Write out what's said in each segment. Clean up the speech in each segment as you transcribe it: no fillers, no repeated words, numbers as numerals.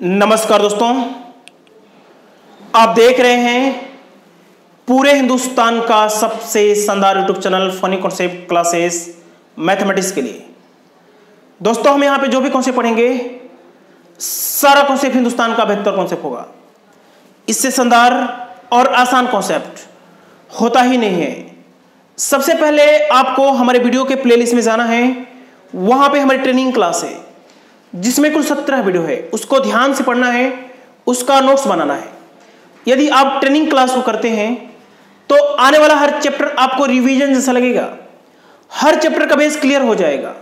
नमस्कार दोस्तों, आप देख रहे हैं पूरे हिंदुस्तान का सबसे शानदार YouTube channel funny concept classes mathematics के लिए। दोस्तों, हम यहां पे जो भी कॉन्सेप्ट पढ़ेंगे सारा कॉन्सेप्ट हिंदुस्तान का बेहतर कॉन्सेप्ट होगा। इससे शानदार और आसान कॉन्सेप्ट होता ही नहीं है। सबसे पहले आपको हमारे वीडियो के प्लेलिस्ट में जाना है। वहां पे हमारी ट्रेनिंग क्लास है जिसमें कुल 17 वीडियो है, उसको ध्यान से पढ़ना है, उसका नोट्स बनाना है। यदि आप ट्रेनिंग क्लास को करते हैं तो आने वाला हर चैप्टर आपको रिवीजन जैसा लगेगा, हर चैप्टर का बेस क्लियर हो जाएगा।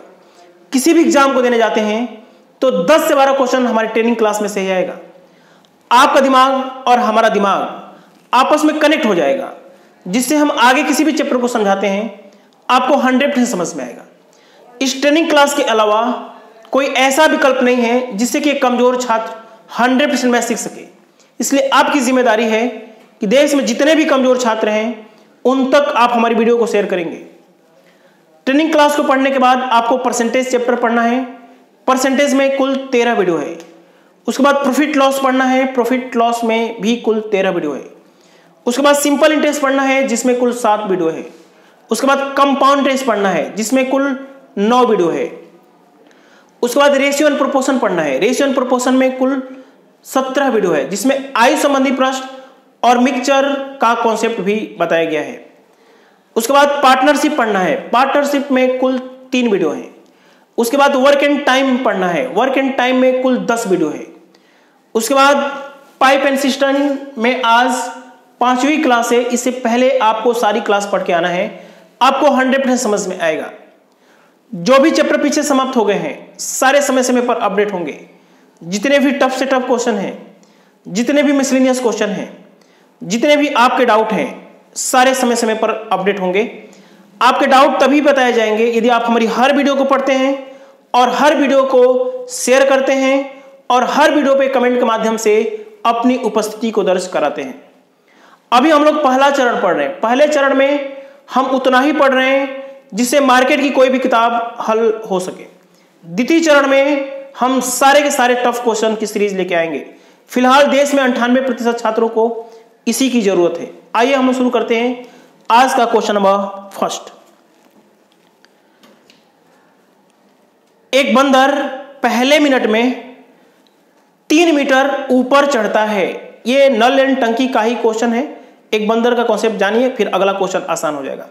किसी भी एग्जाम को देने जाते हैं तो 10 से 12 क्वेश्चन हमारी ट्रेनिंग क्लास में से ही आएगा। आपका दिमाग और हमारा दिमाग आपस में कनेक्ट हो जाएगा, जिससे हम आगे किसी भी चैप्टर को समझाते हैं आपको 100% समझ में आएगा। इस ट्रेनिंग क्लास के अलावा कोई ऐसा विकल्प नहीं है जिससे कि एक कमजोर छात्र 100% मैथ सीख सके। इसलिए आपकी जिम्मेदारी है कि देश में जितने भी कमजोर छात्र हैं उन तक आप हमारी वीडियो को शेयर करेंगे। ट्रेनिंग क्लास को पढ़ने के बाद आपको परसेंटेज चैप्टर पढ़ना है। परसेंटेज में कुल 13 वीडियो है। उसके बाद प्रॉफिट लॉस पढ़ना है। प्रॉफिट लॉस में भी कुल 13 वीडियो है। उसके बाद सिंपल इंटरेस्ट पढ़ना है जिसमें कुल 7 वीडियो है। उसके बाद कंपाउंड इंटरेस्ट पढ़ना है जिसमें कुल 9 वीडियो है। उसके बाद रेशियो एंड प्रोपोर्शन पढ़ना है। रेशियो एंड प्रोपोर्शन में कुल 17 वीडियो है, जिसमें आयु संबंधी प्रश्न और मिक्सचर का कॉन्सेप्ट भी बताया गया है। उसके बाद पार्टनरशिप पढ़ना है। पार्टनरशिप में कुल 3 वीडियो है। उसके बाद वर्क एंड टाइम पढ़ना है। वर्क एंड टाइम में कुल 10 वीडियो है। उसके बाद पाइप एंड सिस्टम में आज 5वीं क्लास है। इससे पहले आपको सारी क्लास पढ़ के आना है, आपको 100% समझ में आएगा। जो भी चैप्टर पीछे समाप्त हो गए हैं सारे समय समय पर अपडेट होंगे। जितने भी टफ से टफ क्वेश्चन हैं, जितने भी मिसलेनियस क्वेश्चन हैं, जितने भी आपके डाउट हैं, सारे समय समय पर अपडेट होंगे। आपके डाउट तभी बताए जाएंगे यदि आप हमारी हर वीडियो को पढ़ते हैं और हर वीडियो को शेयर करते हैं और हर वीडियो पे कमेंट के माध्यम से अपनी उपस्थिति को दर्ज कराते हैं। अभी हम लोग पहला चरण पढ़ रहे हैं। पहले चरण में हम उतना ही पढ़ रहे हैं जिससे मार्केट की कोई भी किताब हल हो सके। द्वितीय चरण में हम सारे के सारे टफ क्वेश्चन की सीरीज लेके आएंगे। फिलहाल देश में 98% छात्रों को इसी की जरूरत है। आइए हम शुरू करते हैं आज का क्वेश्चन नंबर फर्स्ट। एक बंदर पहले मिनट में 3 मीटर ऊपर चढ़ता है। यह नल एंड टंकी का ही क्वेश्चन है। एक बंदर का कॉन्सेप्ट जानिए, फिर अगला क्वेश्चन आसान हो जाएगा।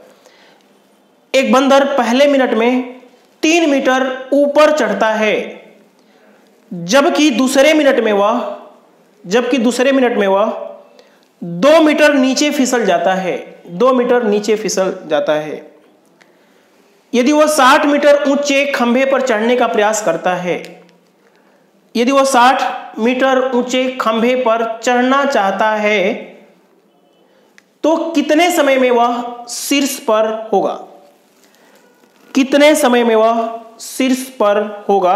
एक बंदर पहले मिनट में 3 मीटर ऊपर चढ़ता है, जबकि दूसरे मिनट में वह 2 मीटर नीचे फिसल जाता है। 2 मीटर नीचे फिसल जाता है। यदि वह 60 मीटर ऊंचे खंभे पर चढ़ने का प्रयास करता है, यदि वह 60 मीटर ऊंचे खंभे पर चढ़ना चाहता है तो कितने समय में वह शीर्ष पर होगा? कितने समय में वह शीर्ष पर होगा?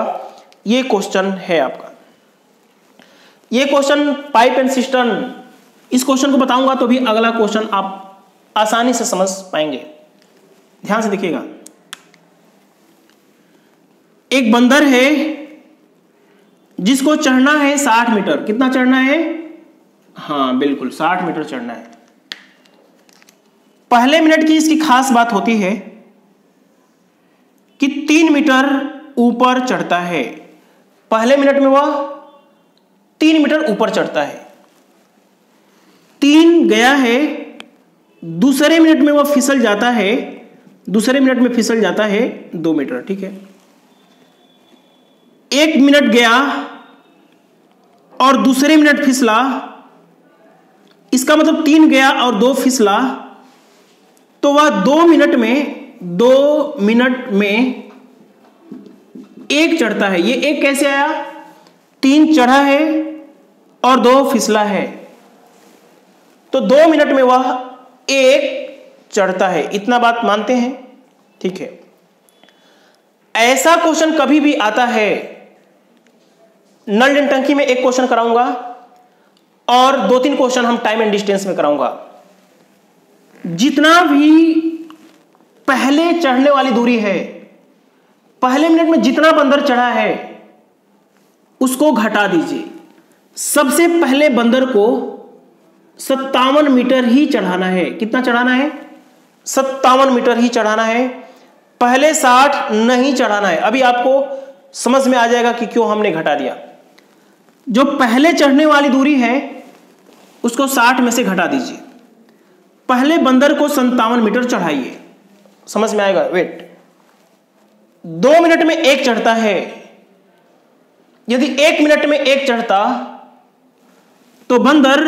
यह क्वेश्चन है आपका। यह क्वेश्चन पाइप एंड सिस्टम, इस क्वेश्चन को बताऊंगा तो भी अगला क्वेश्चन आप आसानी से समझ पाएंगे। ध्यान से देखिएगा। एक बंदर है जिसको चढ़ना है 60 मीटर। कितना चढ़ना है? हां बिल्कुल 60 मीटर चढ़ना है। पहले मिनट की इसकी खास बात होती है कि 3 मीटर ऊपर चढ़ता है। पहले मिनट में वह 3 मीटर ऊपर चढ़ता है। 3 गया है, दूसरे मिनट में वह फिसल जाता है। दूसरे मिनट में फिसल जाता है 2 मीटर। ठीक है, 1 मिनट गया और दूसरे मिनट फिसला। इसका मतलब 3 गया और 2 फिसला, तो वह 2 मिनट में 1 चढ़ता है। ये 1 कैसे आया? 3 चढ़ा है और 2 फिसला है, तो 2 मिनट में वह 1 चढ़ता है। इतना बात मानते हैं? ठीक है। ऐसा क्वेश्चन कभी भी आता है, नल एंड टंकी में 1 क्वेश्चन कराऊंगा और 2-3 क्वेश्चन हम टाइम एंड डिस्टेंस में कराऊंगा। जितना भी पहले चढ़ने वाली दूरी है, पहले मिनट में जितना बंदर चढ़ा है उसको घटा दीजिए। सबसे पहले बंदर को 57 मीटर ही चढ़ाना है। कितना चढ़ाना है? 57 मीटर ही चढ़ाना है, पहले 60 नहीं चढ़ाना है। अभी आपको समझ में आ जाएगा कि क्यों हमने घटा दिया। जो पहले चढ़ने वाली दूरी है उसको 60 में से घटा दीजिए, पहले बंदर को 57 मीटर चढ़ाइए। समझ में आएगा? वेट, 2 मिनट में एक चढ़ता है। यदि 1 मिनट में एक चढ़ता तो बंदर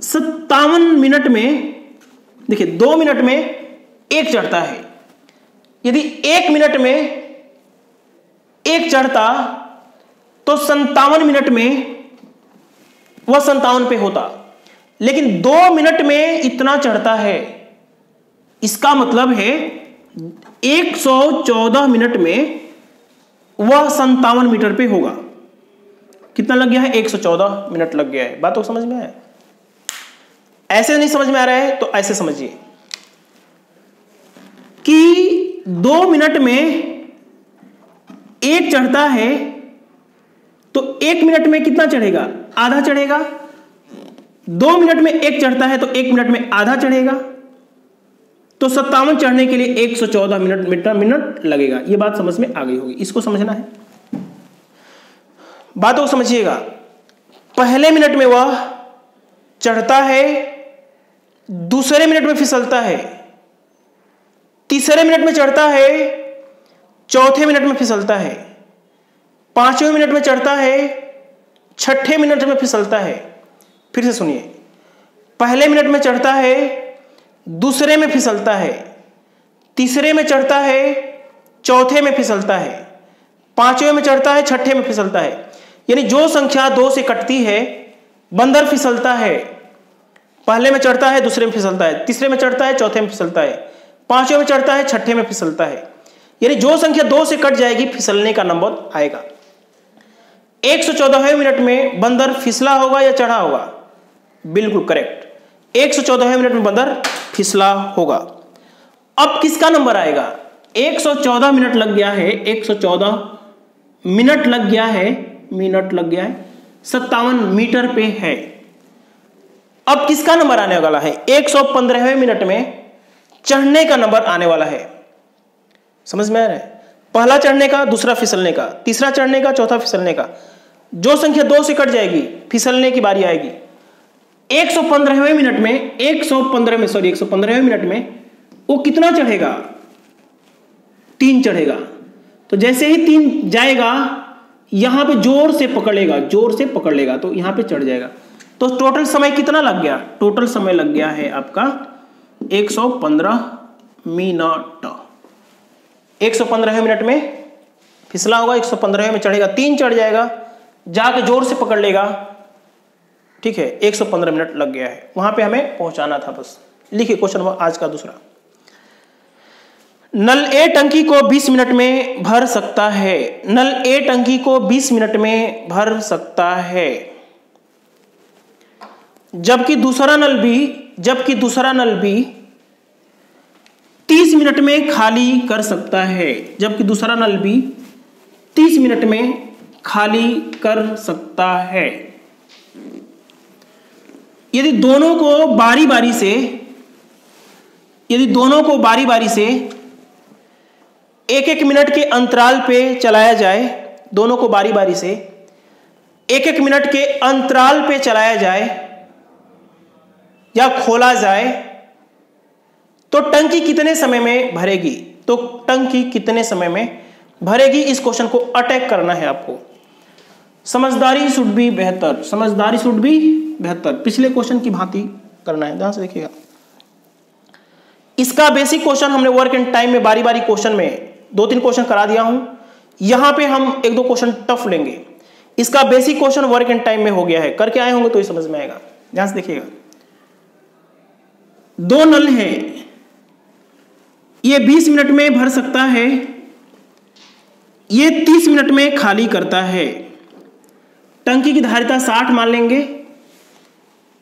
57 मिनट में, देखिए 2 मिनट में एक चढ़ता है, यदि 1 मिनट में एक चढ़ता तो 57 मिनट में वह 57 पे होता, लेकिन 2 मिनट में इतना चढ़ता है। इसका मतलब है 114 मिनट में वह 57 मीटर पे होगा। कितना लग गया है? 114 मिनट लग गया है। बात तो समझ में आया? ऐसे नहीं समझ में आ रहा है तो ऐसे समझिए कि 2 मिनट में एक चढ़ता है तो 1 मिनट में कितना चढ़ेगा? आधा चढ़ेगा। 2 मिनट में एक चढ़ता है तो 1 मिनट में आधा चढ़ेगा, तो 57 चढ़ने के लिए 114 मिनट लगेगा। यह बात समझ में आ गई होगी, इसको समझना है। बातों को समझिएगा। पहले मिनट में वह चढ़ता है, दूसरे मिनट में फिसलता है, तीसरे मिनट में चढ़ता है, चौथे मिनट में फिसलता है, पांचवें मिनट में चढ़ता है, छठे मिनट में फिसलता है। फिर से सुनिए, पहले मिनट में चढ़ता है, दूसरे में फिसलता है, तीसरे में चढ़ता है, चौथे में फिसलता है, पांचवें में चढ़ता है, छठे में फिसलता है। यानी जो संख्या 2 से कटती है, बंदर फिसलता है। पहले में चढ़ता है, दूसरे में फिसलता है, तीसरे में चढ़ता है, चौथे में फिसलता है, पांचवें में चढ़ता है, छठे में फिसलता है। यानी जो संख्या 2 से कट जाएगी, फिसलने का नंबर आएगा। 114वें मिनट में बंदर फिसला होगा या चढ़ा होगा? बिल्कुल करेक्ट, 114वें मिनट में बंदर फिसला होगा। अब किसका नंबर आएगा? 114 मिनट लग गया है, 114 मिनट लग गया है, 57 मीटर पे है। अब किसका नंबर आने वाला है? 115वें मिनट में चढ़ने का नंबर आने वाला है। समझ में आ रहा है? पहला चढ़ने का, दूसरा फिसलने का, तीसरा चढ़ने का, चौथा फिसलने का। जो संख्या 2 से कट जाएगी, फिसलने की बारी आएगी। 115वें मिनट में 115वें मिनट में वो कितना चढ़ेगा? 3 चढ़ेगा। तो जैसे ही 3 जाएगा, यहां पे जोर से पकड़ लेगा तो यहां पे चढ़ जाएगा। तो टोटल समय कितना लग गया? टोटल समय लग गया है आपका 115 मिनट। 115वें मिनट में फिसला होगा, 115वें में चढ़ेगा, 3 चढ़ जाएगा, जाके जोर से पकड़ लेगा। ठीक है, 115 मिनट लग गया है। वहां पे हमें पहुंचाना था बस। लिखिए क्वेश्चन आज का दूसरा। नल ए टंकी को 20 मिनट में भर सकता है। नल ए टंकी को 20 मिनट में भर सकता है, जबकि दूसरा नल भी 30 मिनट में खाली कर सकता है। जबकि दूसरा नल भी 30 मिनट में खाली कर सकता है। यदि दोनों को बारी बारी से 1-1 मिनट के अंतराल पे चलाया जाए, दोनों को बारी बारी से 1-1 मिनट के अंतराल पे चलाया जाए या खोला जाए, तो टंकी कितने समय में भरेगी? इस क्वेश्चन को अटैक करना है आपको। समझदारी शुड बी बेहतर। पिछले क्वेश्चन की भांति करना है। ध्यान से देखिएगा। इसका बेसिक क्वेश्चन हमने वर्क एंड टाइम में बारी बारी क्वेश्चन में 2-3 क्वेश्चन करा दिया हूं। यहां पे हम 1-2 क्वेश्चन टफ लेंगे। इसका basic question work and time में हो गया है, करके आए होंगे तो ये समझ में आएगा। ध्यान से देखिएगा। 2 नल है, ये 20 मिनट में भर सकता है, ये 30 मिनट में खाली करता है। टंकी की धारिता 60 मान लेंगे।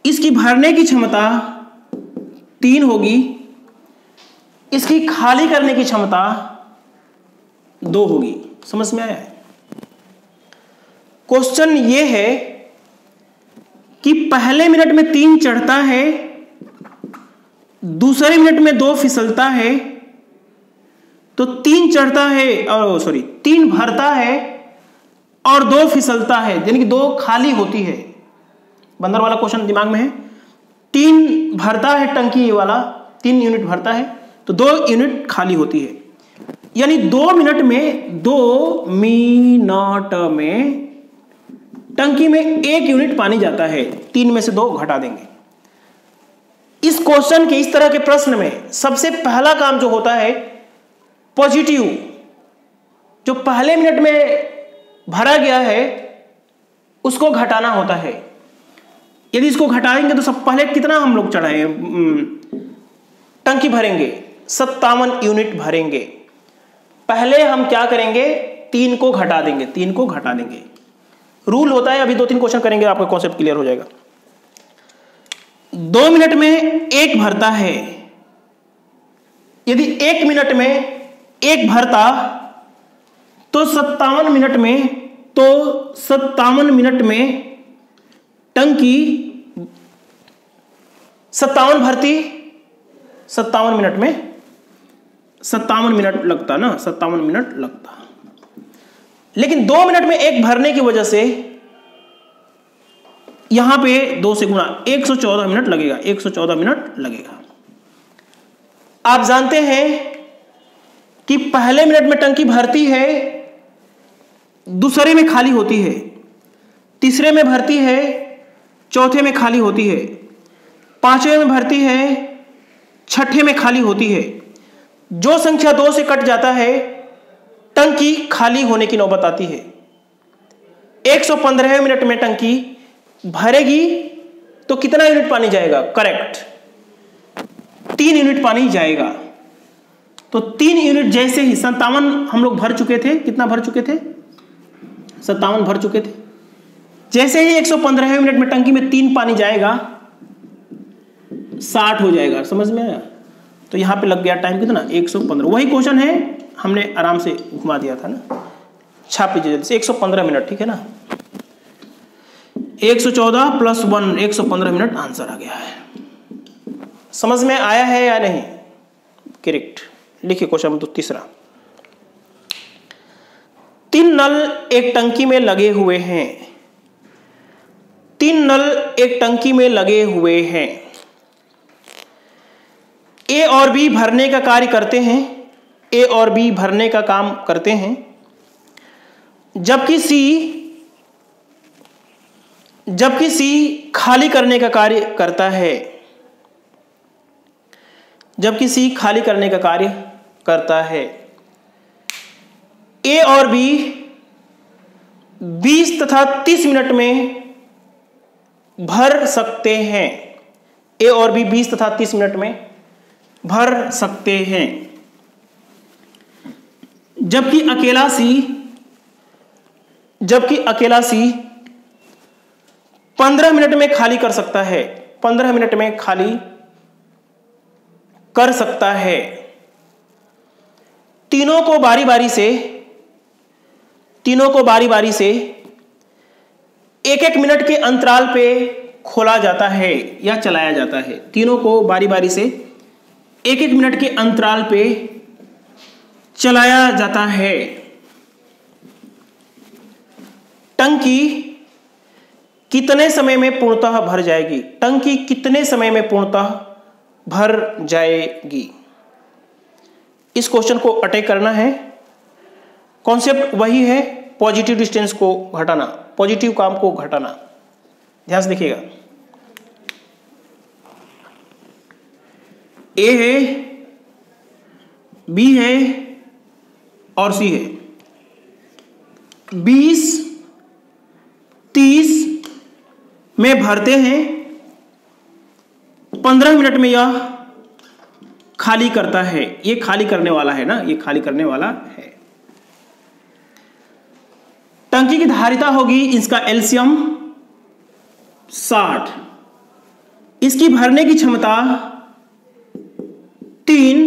इसकी भरने की क्षमता 3 होगी, इसकी खाली करने की क्षमता 2 होगी। समझ में आया है? क्वेश्चन ये है कि पहले मिनट में 3 चढ़ता है, दूसरे मिनट में 2 फिसलता है, तो 3 चढ़ता है और 3 भरता है और 2 फिसलता है, यानी कि 2 खाली होती है। बंदर वाला क्वेश्चन दिमाग में है। 3 भरता है टंकी, ये वाला 3 यूनिट भरता है तो 2 यूनिट खाली होती है, यानी 2 मिनट में टंकी में 1 यूनिट पानी जाता है। 3 में से 2 घटा देंगे। इस क्वेश्चन के, इस तरह के प्रश्न में सबसे पहला काम जो होता है, पॉजिटिव जो पहले मिनट में भरा गया है उसको घटाना होता है। यदि इसको घटाएंगे तो सब पहले कितना हम लोग चढ़ाए, टंकी भरेंगे 57 यूनिट भरेंगे। पहले हम क्या करेंगे, 3 को घटा देंगे, 3 को घटा देंगे। रूल होता है, अभी 2-3 क्वेश्चन करेंगे, आपका कॉन्सेप्ट क्लियर हो जाएगा। 2 मिनट में 1 भरता है, यदि 1 मिनट में 1 भरता तो 57 मिनट में टंकी 57 भरती, 57 मिनट में 57 मिनट लगता ना, 57 मिनट लगता। लेकिन 2 मिनट में 1 भरने की वजह से यहां पे 2 से गुणा 114 मिनट लगेगा, 114 मिनट लगेगा। आप जानते हैं कि पहले मिनट में टंकी भरती है, दूसरे में खाली होती है, तीसरे में भरती है, चौथे में खाली होती है, 5वें में भरती है, 6ठे में खाली होती है। जो संख्या 2 से कट जाता है टंकी खाली होने की नौबत आती है। 115 मिनट में टंकी भरेगी तो कितना यूनिट पानी जाएगा? करेक्ट, 3 यूनिट पानी जाएगा। तो 3 यूनिट जैसे ही 57 हम लोग भर चुके थे, कितना भर चुके थे? 57 भर चुके थे। जैसे ही 115 मिनट में टंकी में 3 पानी जाएगा 60 हो जाएगा। समझ में आया? तो यहां पे लग गया टाइम कितना? 115। वही क्वेश्चन है, हमने आराम से घुमा दिया था ना। छाप लीजिए जल्दी से, 115 मिनट, ठीक है ना। 114 + 1 115 मिनट आंसर आ गया है। समझ में आया है या नहीं? करेक्ट। लिखिए क्वेश्चन नंबर 3। 3 नल एक टंकी में लगे हुए हैं। 3 नल एक टंकी में लगे हुए हैं। ए और बी भरने का कार्य करते हैं, ए और बी भरने का काम करते हैं, जबकि सी खाली करने का कार्य करता है। जबकि सी खाली करने का कार्य करता है। ए और बी 20 तथा 30 मिनट में भर सकते हैं। ए और बी 20 तथा 30 मिनट में भर सकते हैं, जबकि अकेला सी 15 मिनट में खाली कर सकता है। 15 मिनट में खाली कर सकता है। तीनों को बारी बारी से 1-1 मिनट के अंतराल पे खोला जाता है या चलाया जाता है। तीनों को बारी बारी से 1-1 मिनट के अंतराल पे चलाया जाता है। टंकी कितने समय में पूर्णतः भर जाएगी? टंकी कितने समय में पूर्णतः भर जाएगी? इस क्वेश्चन को अटैक करना है। कॉन्सेप्ट वही है, पॉजिटिव डिस्टेंस को घटाना, पॉजिटिव काम को घटाना। ध्यान से देखिएगा। ए है, बी है और सी है। 20-30 में भरते हैं, 15 मिनट में यह खाली करता है। ये खाली करने वाला है ना, ये खाली करने वाला है। टंकी की धारिता होगी, इसका एलसीएम 60। इसकी भरने की क्षमता 3,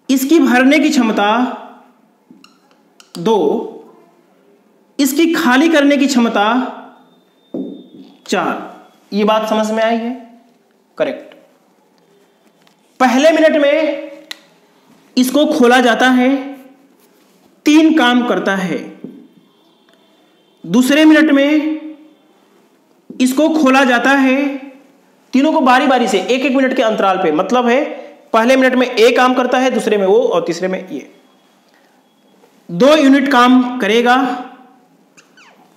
इसकी भरने की क्षमता 2, इसकी खाली करने की क्षमता 4। ये बात समझ में आई है? करेक्ट। पहले मिनट में इसको खोला जाता है, 3 काम करता है। दूसरे मिनट में इसको खोला जाता है, तीनों को बारी बारी से 1-1 मिनट के अंतराल पे, मतलब है पहले मिनट में ए काम करता है, दूसरे में वो और तीसरे में ये। 2 यूनिट काम करेगा,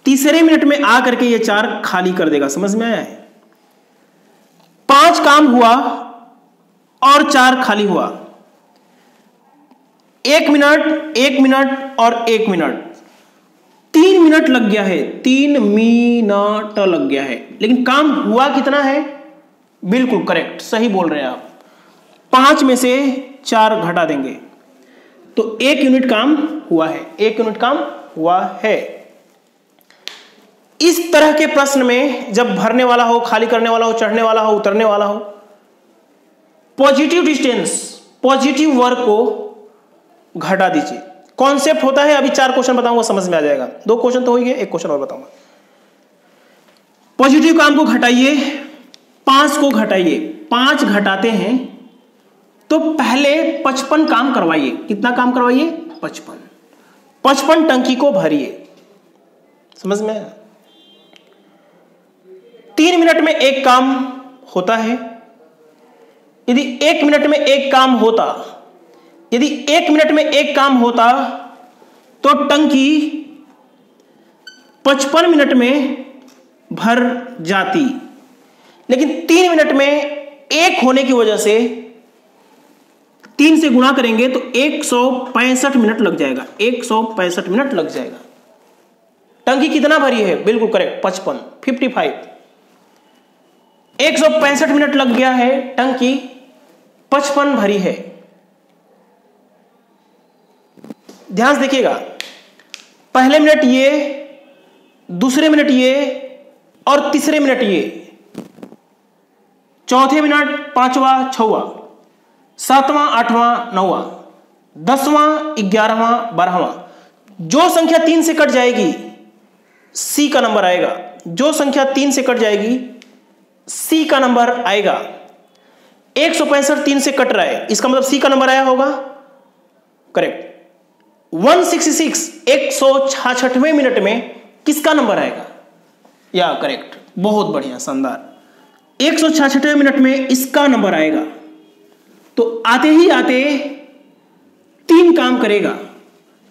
तीसरे मिनट में आकर के ये 4 खाली कर देगा। समझ में आया है? 5 काम हुआ और 4 खाली हुआ। 1 मिनट, 1 मिनट और 1 मिनट, 3 मिनट लग गया है, 3 मिनट लग गया है। लेकिन काम हुआ कितना है? बिल्कुल करेक्ट, सही बोल रहे हैं आप। 5 में से 4 घटा देंगे तो 1 यूनिट काम हुआ है, 1 यूनिट काम हुआ है। इस तरह के प्रश्न में जब भरने वाला हो, खाली करने वाला हो, चढ़ने वाला हो, उतरने वाला हो, पॉजिटिव डिस्टेंस, पॉजिटिव वर्क को घटा दीजिए। कॉन्सेप्ट होता है, अभी 4 क्वेश्चन बताऊंगा, समझ में आ जाएगा। 2 क्वेश्चन तो हो गए, 1 क्वेश्चन और बताऊंगा। पॉजिटिव काम को घटाइए, 5 को घटाइए। 5 घटाते हैं तो पहले 55 काम करवाइए। कितना काम करवाइए? 55। 55 टंकी को भरिए। समझ में? 3 मिनट में 1 काम होता है। यदि 1 मिनट में 1 काम होता, यदि 1 मिनट में 1 काम होता तो टंकी 55 मिनट में भर जाती। लेकिन 3 मिनट में 1 होने की वजह से 3 से गुणा करेंगे तो 165 मिनट लग जाएगा। 165 मिनट लग जाएगा। टंकी कितना भरी है? बिल्कुल करेक्ट, 55। 165 मिनट लग गया है, टंकी 55 भरी है। ध्यान से देखिएगा, पहले मिनट ये, दूसरे मिनट ये और तीसरे मिनट ये, चौथे मिनट 5वां, 6वां, 7वां, 8वां, 9वां, 10वां, 11वां, 12वां। जो संख्या 3 से कट जाएगी सी का नंबर आएगा। जो संख्या 3 से कट जाएगी सी का नंबर आएगा। 165 3 से कट रहा है, इसका मतलब सी का नंबर आया होगा। करेक्ट। 166 166वें मिनट में किसका नंबर आएगा? या करेक्ट, बहुत बढ़िया, शानदार। 166वें मिनट में इसका नंबर आएगा। तो आते ही आते 3 काम करेगा,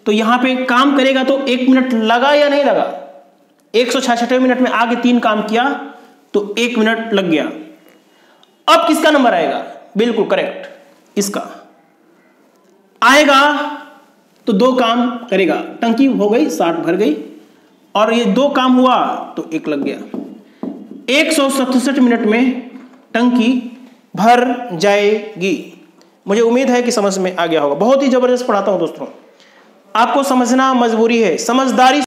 तो यहां पे काम करेगा तो 1 मिनट लगा या नहीं लगा? 166वें मिनट में आगे 3 काम किया तो 1 मिनट लग गया। अब किसका नंबर आएगा? बिल्कुल करेक्ट, इसका आएगा तो 2 काम करेगा। टंकी हो गई 60 भर गई और ये 2 काम हुआ तो 1 लग गया। 167 मिनट में टंकी भर जाएगी। मुझे उम्मीद है कि समझ में आ गया होगा। बहुत ही जबरदस्त पढ़ाता हूं दोस्तों, आपको समझना मजबूरी है। समझदारी